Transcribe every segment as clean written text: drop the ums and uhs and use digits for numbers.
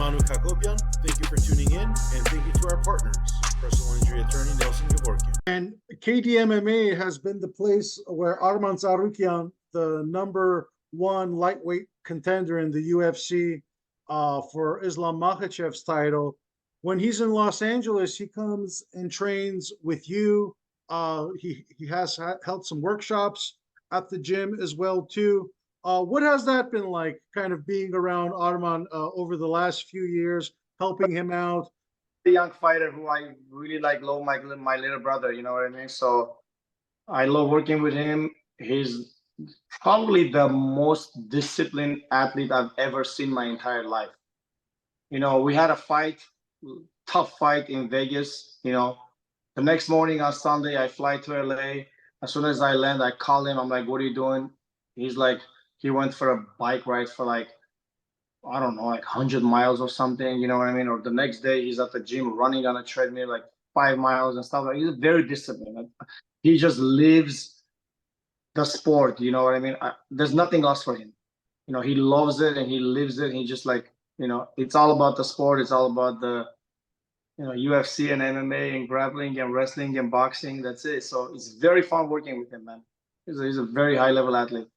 Manouk Akopyan. Thank you for tuning in, and thank you to our partners, personal injury attorney Nelson Gavorkian. And KDMMA has been the place where Arman Tsarukyan, the #1 lightweight contender in the UFC for Islam Makhachev's title, when he's in Los Angeles, he comes and trains with you. He has held some workshops at the gym as well too. What has that been like, kind of being around Arman over the last few years, helping him out? A young fighter who I really love my little brother, you know what I mean? So I love working with him. He's probably the most disciplined athlete I've ever seen my entire life. You know, we had a fight, tough fight in Vegas. You know, the next morning on Sunday, I fly to LA. As soon as I land, I call him. I'm like, "What are you doing?" He's like, he went for a bike ride for like, I don't know, like 100 miles or something, you know what I mean? Or the next day he's at the gym running on a treadmill like 5 miles and stuff. Like, he's very disciplined. He just lives the sport, you know what I mean? There's nothing else for him. You know, he loves it and he lives it. He just like, you know, it's all about the sport. It's all about the, you know, UFC and MMA and grappling and wrestling and boxing. That's it. So it's very fun working with him, man. He's a very high level athlete.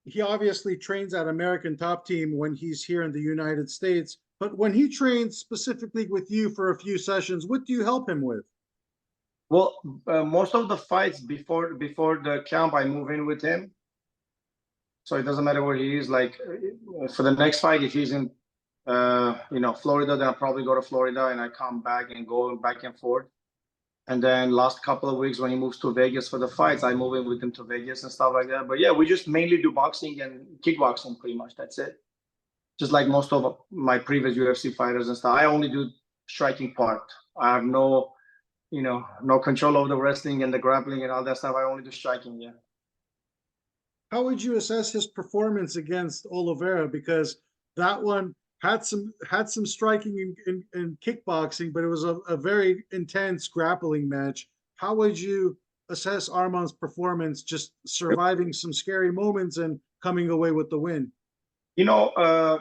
He obviously trains at American Top Team when he's here in the United States, but when he trains specifically with you for a few sessions, what do you help him with? Well, most of the fights before the camp, I move in with him. So it doesn't matter where he is. Like for the next fight, if he's in, you know, Florida, then I'll probably go to Florida and I come back and go back and forth. And then last couple of weeks when he moves to Vegas for the fights, I move in with him to Vegas and stuff like that. But yeah, we just mainly do boxing and kickboxing pretty much. That's it. Just like most of my previous UFC fighters and stuff. I only do striking part. I have no, you know, no control over the wrestling and the grappling and all that stuff. I only do striking, yeah. How would you assess his performance against Oliveira? Because that one had some striking in kickboxing, but it was a very intense grappling match. How would you assess Arman's performance, just surviving some scary moments and coming away with the win? You know,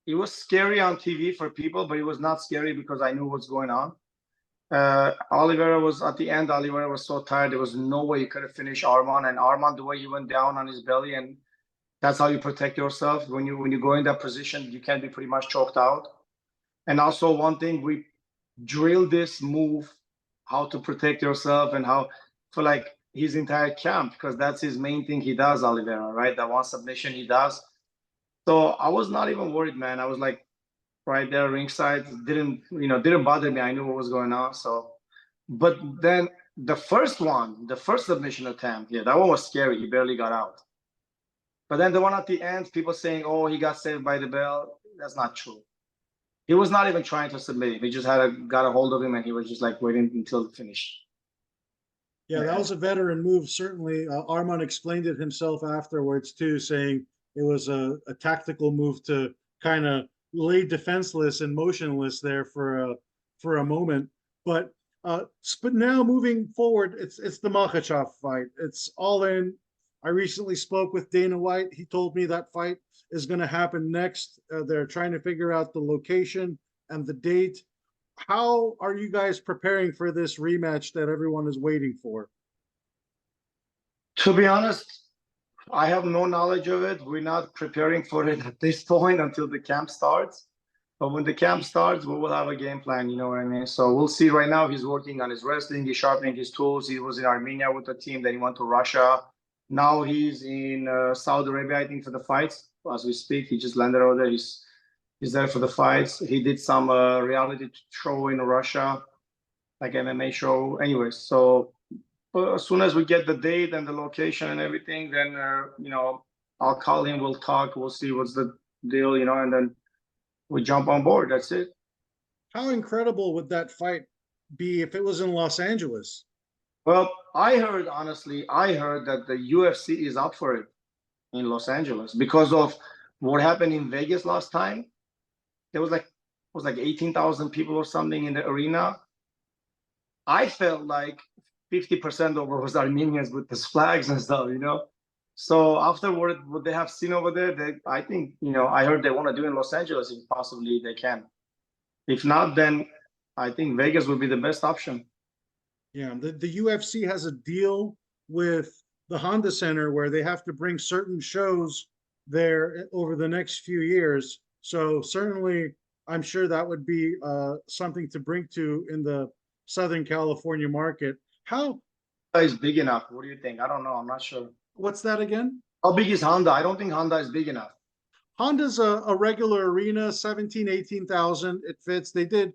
it was scary on TV for people, but it was not scary because I knew what's going on. Oliveira was at the end. Oliveira was so tired. There was no way he could have finished Arman. And Arman, the way he went down on his belly, and that's how you protect yourself. When you go in that position, you can be pretty much choked out. And also one thing, we drill this move, how to protect yourself and how for like his entire camp, because that's his main thing he does, Oliveira, right? That one submission he does. So I was not even worried, man. I was like right there ringside. Didn't bother me. I knew what was going on. So, but then the first submission attempt, yeah, that one was scary. He barely got out. But then the one at the end, people saying, "Oh, he got saved by the bell." That's not true. He was not even trying to submit him. He just got a hold of him, and he was just like waiting until the finish. Yeah, that was a veteran move, certainly. Arman explained it himself afterwards too, saying it was a tactical move to kind of lay defenseless and motionless there for a moment. But now moving forward, it's the Makhachev fight. It's all in. I recently spoke with Dana White. He told me that fight is going to happen next. They're trying to figure out the location and the date. How are you guys preparing for this rematch that everyone is waiting for? To be honest, I have no knowledge of it. We're not preparing for it at this point until the camp starts. But when the camp starts, we will have a game plan, you know what I mean? So we'll see. Right now, he's working on his wrestling. He's sharpening his tools. He was in Armenia with the team. Then he went to Russia. Now he's in Saudi Arabia, I think, for the fights. As we speak, he just landed over there. He's there for the fights. He did some reality show in Russia, like MMA show. Anyways, so as soon as we get the date and the location and everything, then you know, I'll call him. We'll talk. We'll see what's the deal, you know, and then we jump on board. That's it. How incredible would that fight be if it was in Los Angeles? Well, honestly, I heard that the UFC is up for it in Los Angeles because of what happened in Vegas last time. There was like 18,000 people or something in the arena. I felt like 50% of it was Armenians with the flags and stuff, you know. So afterward, what they have seen over there, I think, I heard they want to do in Los Angeles if possibly they can. If not, then I think Vegas would be the best option. Yeah, the UFC has a deal with the Honda Center where they have to bring certain shows there over the next few years. So certainly, I'm sure that would be something to bring to in the Southern California market. How? Is big enough. What do you think? I don't know. I'm not sure. What's that again? How big is Honda? I don't think Honda is big enough. Honda's a regular arena, 17, 18,000. It fits. They did.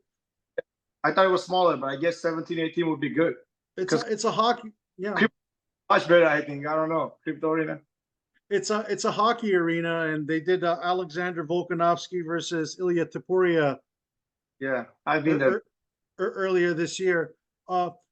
I thought it was smaller, but I guess 17, 18 would be good. It's a hockey. Yeah. Much better, I think. I don't know. Crypto arena. It's a hockey arena, and they did Alexander Volkanovski versus Ilya Topuria. Yeah, I've been there Earlier this year.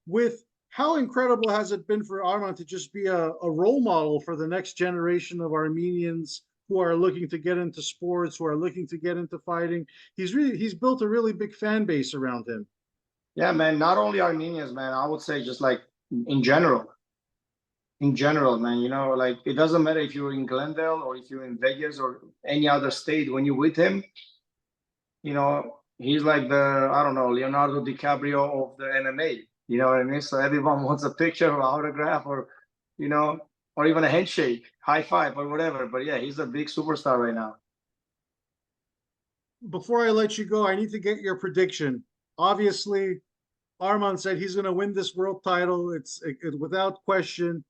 With how incredible has it been for Arman to just be a role model for the next generation of Armenians who are looking to get into sports, who are looking to get into fighting? He's built a really big fan base around him. Yeah, man. Not only Armenians, man. I would say just like in general. In general, man, like it doesn't matter if you're in Glendale or if you're in Vegas or any other state. When you're with him, he's like I don't know, Leonardo DiCaprio of the MMA. You know what I mean? So everyone wants a picture or autograph or, or even a handshake, high five or whatever. But yeah, he's a big superstar right now. Before I let you go, I need to get your prediction. Obviously, Arman said he's going to win this world title. It's without question.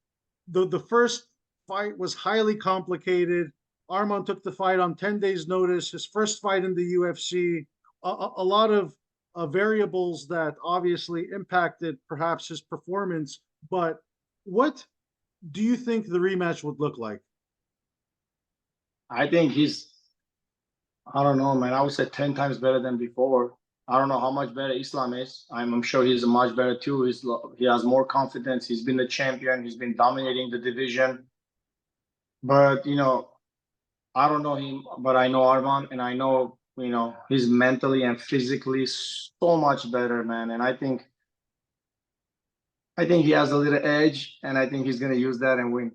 The first fight was highly complicated. Arman took the fight on 10 days notice, his first fight in the UFC. A lot of variables that obviously impacted perhaps his performance. But what do you think the rematch would look like? I think I don't know, man. I would say 10 times better than before. I don't know how much better Islam is. I'm sure he's much better too. He has more confidence. He's been the champion. He's been dominating the division. But, I don't know him, but I know Arman, and I know, he's mentally and physically so much better, man. And I think he has a little edge, and I think he's going to use that and win.